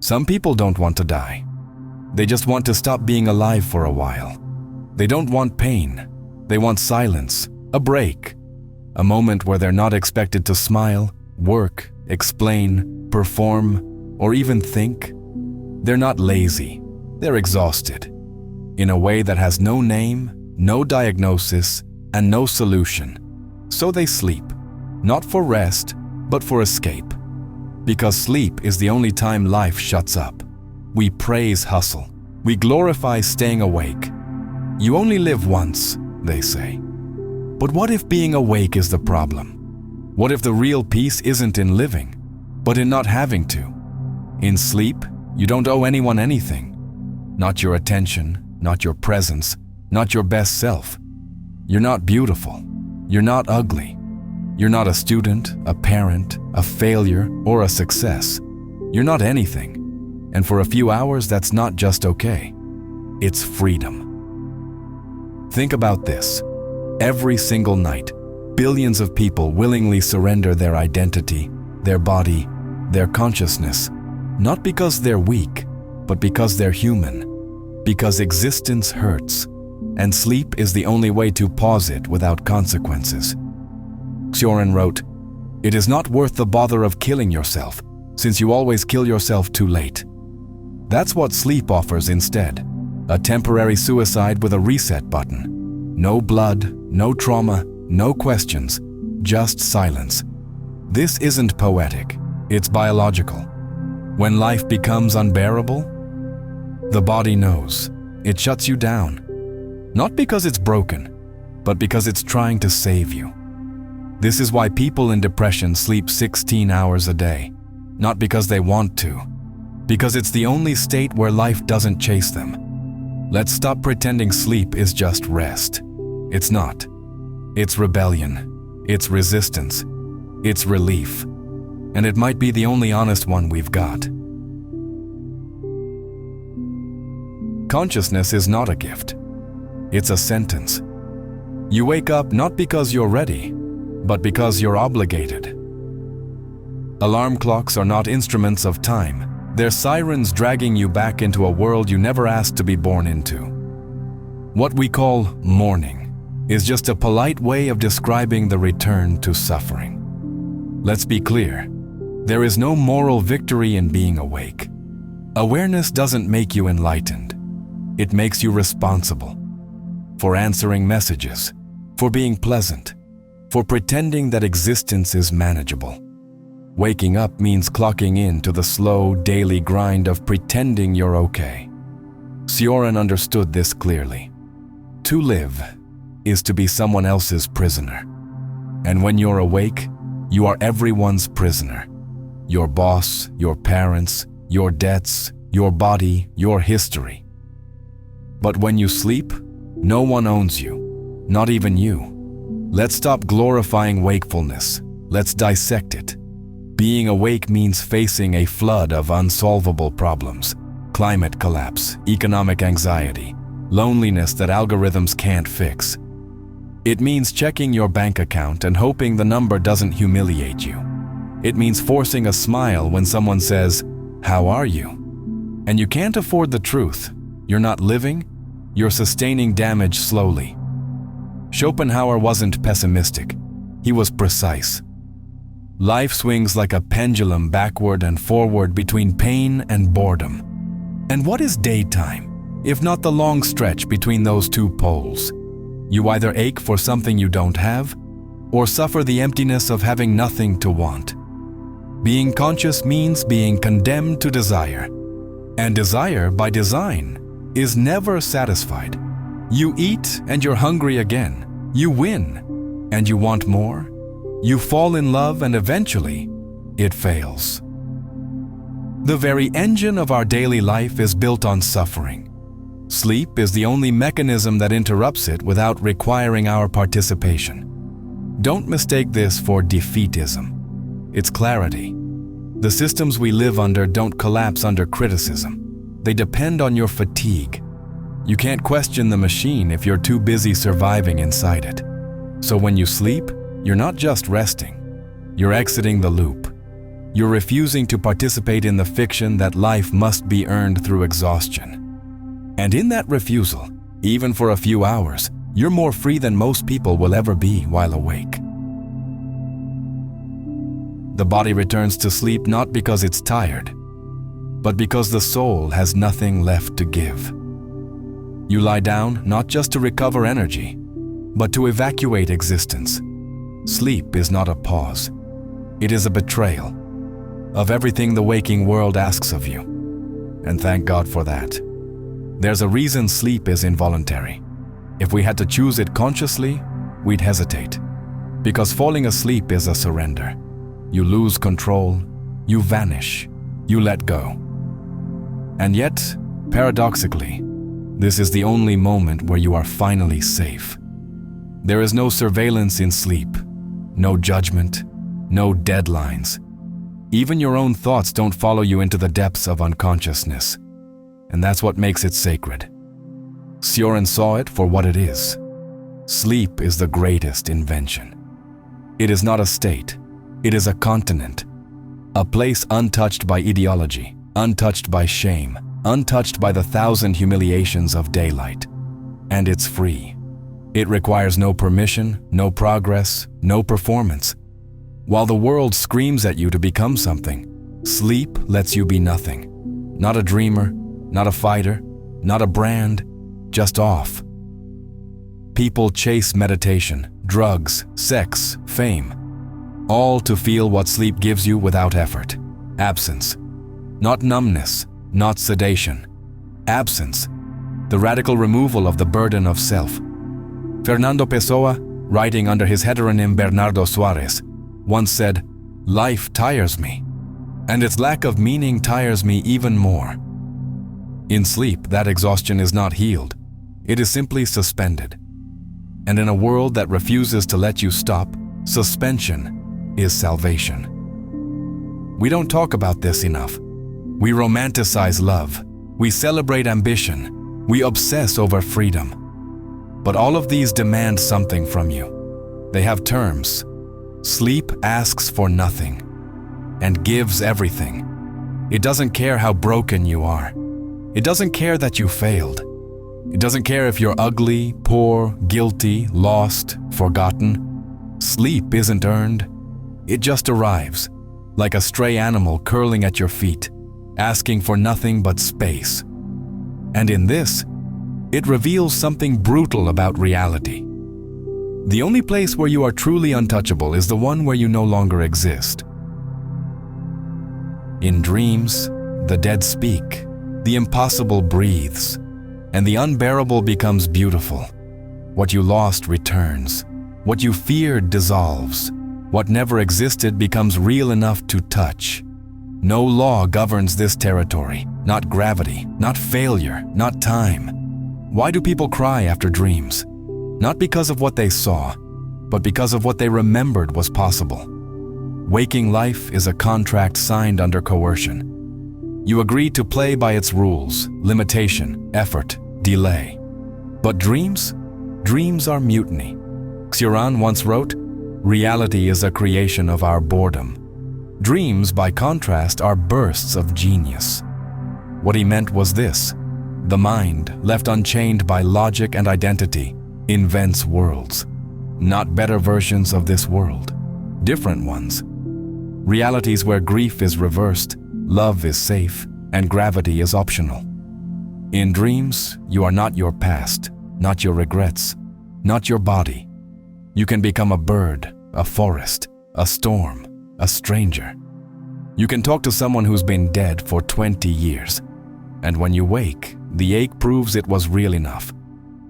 Some people don't want to die. They just want to stop being alive for a while. They don't want pain. They want silence, a break, a moment where they're not expected to smile, work, explain, perform, or even think. They're not lazy. They're exhausted, in a way that has no name, no diagnosis, and no solution. So they sleep, not for rest, but for escape. Because sleep is the only time life shuts up. We praise hustle. We glorify staying awake. You only live once, they say. But what if being awake is the problem? What if the real peace isn't in living, but in not having to? In sleep, you don't owe anyone anything. Not your attention, not your presence, not your best self. You're not beautiful. You're not ugly. You're not a student, a parent, a failure, or a success. You're not anything. And for a few hours, that's not just okay. It's freedom. Think about this. Every single night, billions of people willingly surrender their identity, their body, their consciousness, not because they're weak, but because they're human. Because existence hurts, and sleep is the only way to pause it without consequences. Cioran wrote, "It is not worth the bother of killing yourself, since you always kill yourself too late." That's what sleep offers instead, a temporary suicide with a reset button. No blood, no trauma, no questions, just silence. This isn't poetic, it's biological. When life becomes unbearable, the body knows. It shuts you down. Not because it's broken, but because it's trying to save you. This is why people in depression sleep 16 hours a day. Not because they want to, because it's the only state where life doesn't chase them. Let's stop pretending sleep is just rest. It's not. It's rebellion. It's resistance. It's relief. And it might be the only honest one we've got. Consciousness is not a gift. It's a sentence. You wake up not because you're ready, but because you're obligated. Alarm clocks are not instruments of time. They're sirens dragging you back into a world you never asked to be born into. What we call mourning is just a polite way of describing the return to suffering. Let's be clear. There is no moral victory in being awake. Awareness doesn't make you enlightened. It makes you responsible for answering messages, for being pleasant, for pretending that existence is manageable. Waking up means clocking in to the slow, daily grind of pretending you're okay. Cioran understood this clearly. To live is to be someone else's prisoner. And when you're awake, you are everyone's prisoner. Your boss, your parents, your debts, your body, your history. But when you sleep, no one owns you, not even you. Let's stop glorifying wakefulness. Let's dissect it. Being awake means facing a flood of unsolvable problems. Climate collapse, economic anxiety, loneliness that algorithms can't fix. It means checking your bank account and hoping the number doesn't humiliate you. It means forcing a smile when someone says, "How are you?" And you can't afford the truth. You're not living, you're sustaining damage slowly. Schopenhauer wasn't pessimistic. He was precise. Life swings like a pendulum backward and forward between pain and boredom. And what is daytime, if not the long stretch between those two poles? You either ache for something you don't have, or suffer the emptiness of having nothing to want. Being conscious means being condemned to desire. And desire, by design, is never satisfied. You eat and you're hungry again. You win and you want more. You fall in love and eventually it fails. The very engine of our daily life is built on suffering. Sleep is the only mechanism that interrupts it without requiring our participation. Don't mistake this for defeatism. It's clarity. The systems we live under don't collapse under criticism. They depend on your fatigue. You can't question the machine if you're too busy surviving inside it. So when you sleep, you're not just resting. You're exiting the loop. You're refusing to participate in the fiction that life must be earned through exhaustion. And in that refusal, even for a few hours, you're more free than most people will ever be while awake. The body returns to sleep not because it's tired, but because the soul has nothing left to give. You lie down not just to recover energy, but to evacuate existence. Sleep is not a pause. It is a betrayal of everything the waking world asks of you. And thank God for that. There's a reason sleep is involuntary. If we had to choose it consciously, we'd hesitate. Because falling asleep is a surrender. You lose control, you vanish, you let go. And yet, paradoxically, this is the only moment where you are finally safe. There is no surveillance in sleep, no judgment, no deadlines. Even your own thoughts don't follow you into the depths of unconsciousness. And that's what makes it sacred. Cioran saw it for what it is. Sleep is the greatest invention. It is not a state, it is a continent, a place untouched by ideology, untouched by shame, untouched by the 1,000 humiliations of daylight. And it's free. It requires no permission, no progress, no performance. While the world screams at you to become something, sleep lets you be nothing. Not a dreamer, not a fighter, not a brand, just off. People chase meditation, drugs, sex, fame, all to feel what sleep gives you without effort. Absence. Not numbness, not sedation. Absence. The radical removal of the burden of self. Fernando Pessoa, writing under his heteronym Bernardo Suarez, once said, "Life tires me, and its lack of meaning tires me even more." In sleep, that exhaustion is not healed. It is simply suspended. And in a world that refuses to let you stop, suspension is salvation. We don't talk about this enough. We romanticize love. We celebrate ambition. We obsess over freedom. But all of these demand something from you. They have terms. Sleep asks for nothing and gives everything. It doesn't care how broken you are. It doesn't care that you failed. It doesn't care if you're ugly, poor, guilty, lost, forgotten. Sleep isn't earned. It just arrives, like a stray animal curling at your feet, asking for nothing but space. And in this, it reveals something brutal about reality. The only place where you are truly untouchable is the one where you no longer exist. In dreams, the dead speak, the impossible breathes, and the unbearable becomes beautiful. What you lost returns. What you feared dissolves. What never existed becomes real enough to touch. No law governs this territory, not gravity, not failure, not time. Why do people cry after dreams? Not because of what they saw, but because of what they remembered was possible. Waking life is a contract signed under coercion. You agree to play by its rules, limitation, effort, delay. But dreams? Dreams are mutiny. Cioran once wrote, "Reality is a creation of our boredom." Dreams, by contrast, are bursts of genius. What he meant was this: the mind, left unchained by logic and identity, invents worlds. Not better versions of this world, different ones. Realities where grief is reversed, love is safe, and gravity is optional. In dreams, you are not your past, not your regrets, not your body. You can become a bird, a forest, a storm, a stranger. You can talk to someone who's been dead for 20 years. And when you wake, the ache proves it was real enough.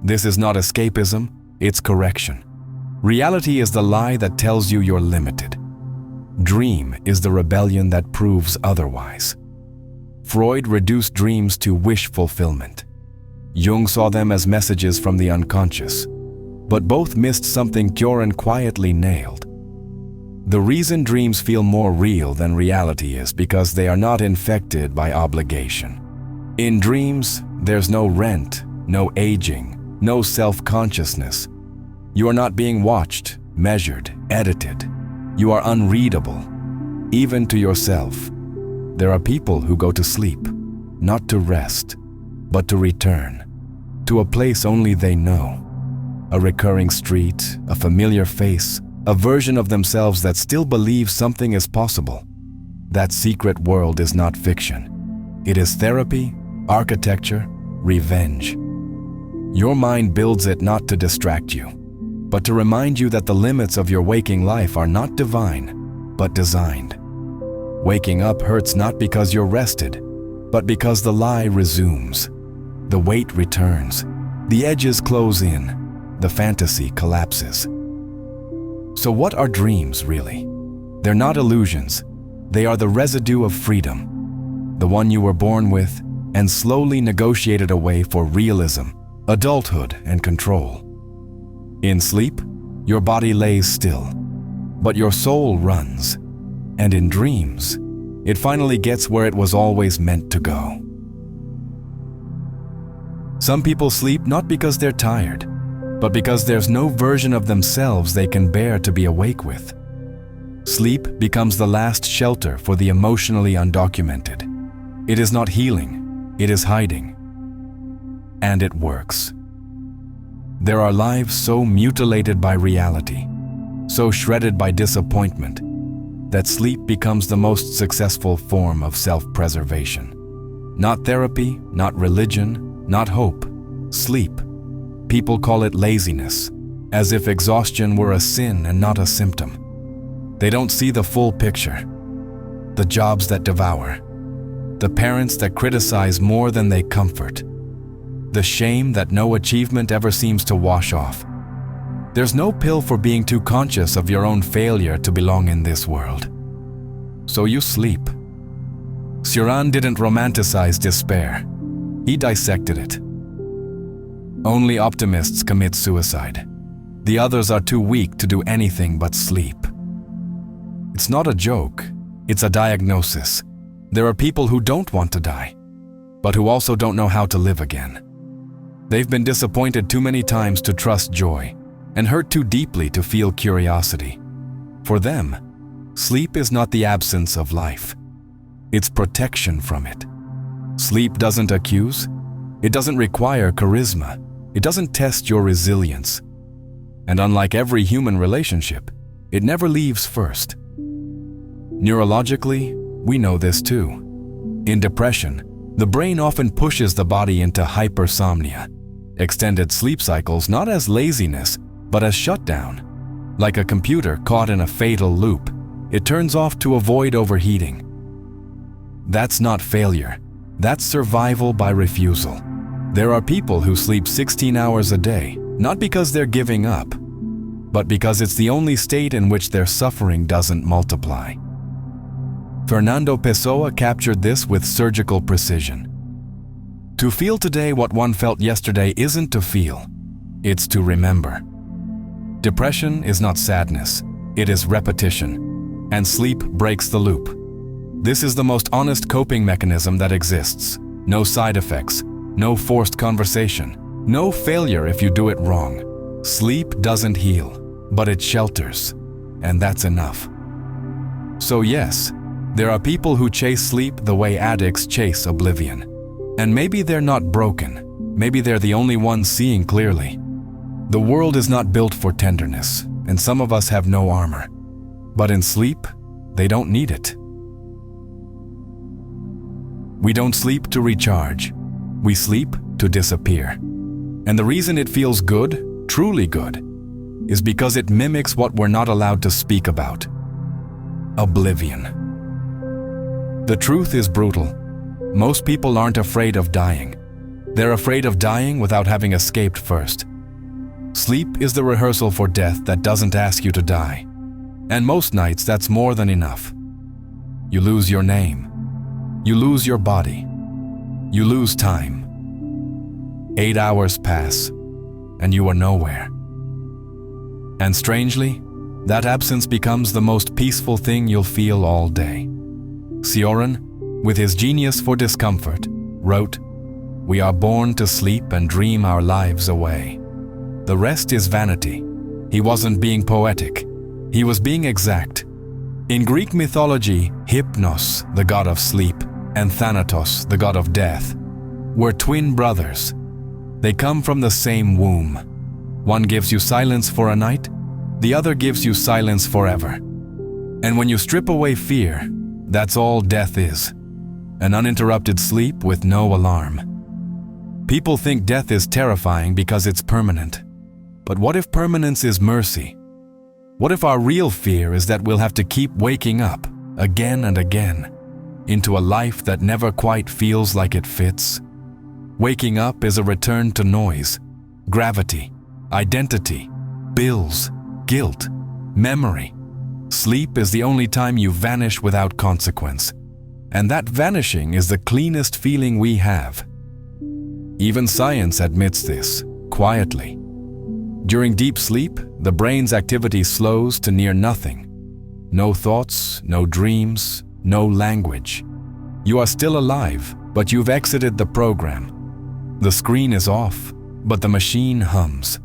This is not escapism, it's correction. Reality is the lie that tells you you're limited. Dream is the rebellion that proves otherwise. Freud reduced dreams to wish fulfillment. Jung saw them as messages from the unconscious. But both missed something Cioran quietly nailed. The reason dreams feel more real than reality is because they are not infected by obligation. In dreams, there's no rent, no aging, no self-consciousness. You are not being watched, measured, edited. You are unreadable. even to yourself. There are people who go to sleep, not to rest, but to return, to a place only they know. A recurring street, a familiar face, a version of themselves that still believes something is possible. That secret world is not fiction. It is therapy, architecture, revenge. Your mind builds it not to distract you, but to remind you that the limits of your waking life are not divine, but designed. Waking up hurts not because you're rested, but because the lie resumes. The weight returns, the edges close in, the fantasy collapses. So what are dreams really? They're not illusions. They are the residue of freedom, the one you were born with and slowly negotiated away for realism, adulthood, and control. In sleep, your body lays still, but your soul runs. And in dreams, it finally gets where it was always meant to go. Some people sleep not because they're tired, but because there's no version of themselves they can bear to be awake with. Sleep becomes the last shelter for the emotionally undocumented. It is not healing, it is hiding. And it works. There are lives so mutilated by reality, so shredded by disappointment, that sleep becomes the most successful form of self-preservation. Not therapy, not religion, not hope. Sleep. People call it laziness, as if exhaustion were a sin and not a symptom. They don't see the full picture. The jobs that devour. The parents that criticize more than they comfort. The shame that no achievement ever seems to wash off. There's no pill for being too conscious of your own failure to belong in this world. So you sleep. Cioran didn't romanticize despair. He dissected it. Only optimists commit suicide. The others are too weak to do anything but sleep. It's not a joke, it's a diagnosis. There are people who don't want to die, but who also don't know how to live again. They've been disappointed too many times to trust joy, and hurt too deeply to feel curiosity. For them, sleep is not the absence of life. It's protection from it. Sleep doesn't accuse. It doesn't require charisma. It doesn't test your resilience. And unlike every human relationship, it never leaves first. Neurologically, we know this too. In depression, the brain often pushes the body into hypersomnia, extended sleep cycles not as laziness, but as shutdown. Like a computer caught in a fatal loop, it turns off to avoid overheating. That's not failure. That's survival by refusal. There are people who sleep 16 hours a day, not because they're giving up, but because it's the only state in which their suffering doesn't multiply. Fernando Pessoa captured this with surgical precision. To feel today what one felt yesterday isn't to feel, it's to remember. Depression is not sadness, it is repetition, and sleep breaks the loop. This is the most honest coping mechanism that exists. No side effects, no forced conversation, no failure if you do it wrong. Sleep doesn't heal, but it shelters, and that's enough. So yes, there are people who chase sleep the way addicts chase oblivion. And maybe they're not broken, maybe they're the only ones seeing clearly. The world is not built for tenderness, and some of us have no armor. But in sleep, they don't need it. We don't sleep to recharge. We sleep to disappear. And the reason it feels good, truly good, is because it mimics what we're not allowed to speak about. Oblivion. The truth is brutal. Most people aren't afraid of dying. They're afraid of dying without having escaped first. Sleep is the rehearsal for death that doesn't ask you to die. And most nights that's more than enough. You lose your name. You lose your body. You lose time. 8 hours pass, and you are nowhere. And strangely, that absence becomes the most peaceful thing you'll feel all day. Cioran, with his genius for discomfort, wrote, "We are born to sleep and dream our lives away. The rest is vanity." He wasn't being poetic. He was being exact. In Greek mythology, Hypnos, the god of sleep, and Thanatos, the god of death, were twin brothers. They come from the same womb. One gives you silence for a night, the other gives you silence forever. And when you strip away fear, that's all death is. An uninterrupted sleep with no alarm. People think death is terrifying because it's permanent. But what if permanence is mercy? What if our real fear is that we'll have to keep waking up again and again into a life that never quite feels like it fits? Waking up is a return to noise, gravity, identity, bills, guilt, memory. Sleep is the only time you vanish without consequence. And that vanishing is the cleanest feeling we have. Even science admits this, quietly. During deep sleep, the brain's activity slows to near nothing. No thoughts, no dreams, no language. You are still alive, but you've exited the program. The screen is off, but the machine hums.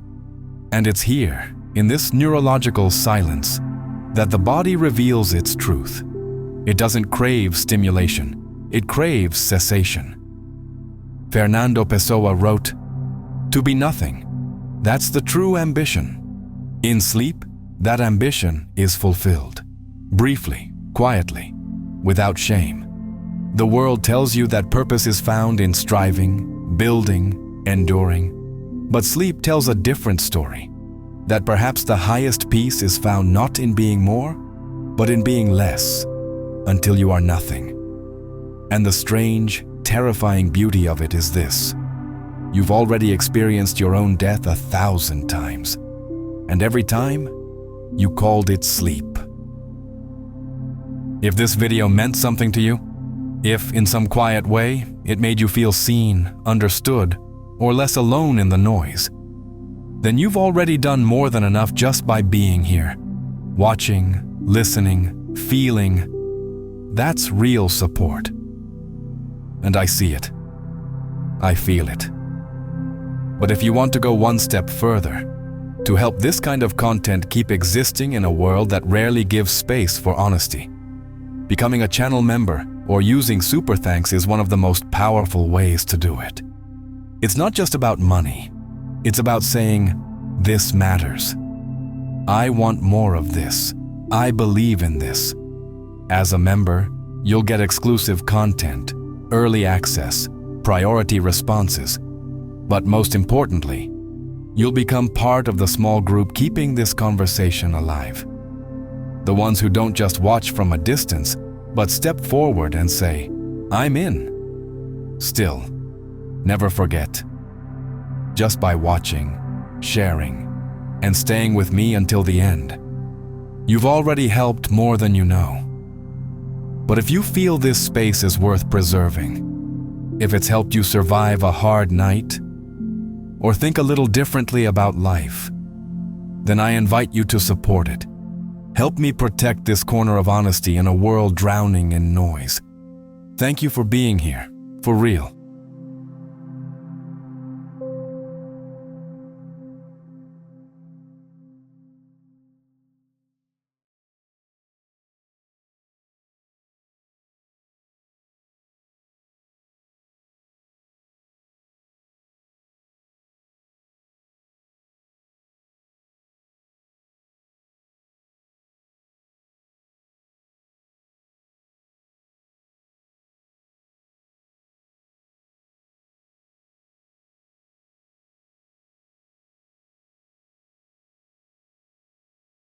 And it's here, in this neurological silence, that the body reveals its truth. It doesn't crave stimulation, it craves cessation. Fernando Pessoa wrote, "To be nothing, that's the true ambition. In sleep, that ambition is fulfilled. Briefly, quietly, without shame. The world tells you that purpose is found in striving, building, enduring. But sleep tells a different story, that perhaps the highest peace is found not in being more, but in being less, until you are nothing. And the strange, terrifying beauty of it is this. You've already experienced your own death 1,000 times, and every time, you called it sleep." If this video meant something to you, if in some quiet way it made you feel seen, understood, or less alone in the noise, then you've already done more than enough just by being here, watching, listening, feeling. That's real support. And I see it. I feel it. But if you want to go one step further, to help this kind of content keep existing in a world that rarely gives space for honesty, becoming a channel member or using super thanks is one of the most powerful ways to do it. It's not just about money. It's about saying, "This matters. I want more of this. I believe in this." As a member, you'll get exclusive content, early access, priority responses, but most importantly, you'll become part of the small group keeping this conversation alive. The ones who don't just watch from a distance, but step forward and say, "I'm in." Still, never forget, just by watching, sharing, and staying with me until the end, you've already helped more than you know. But if you feel this space is worth preserving, if it's helped you survive a hard night, or think a little differently about life, then I invite you to support it. Help me protect this corner of honesty in a world drowning in noise. Thank you for being here, for real.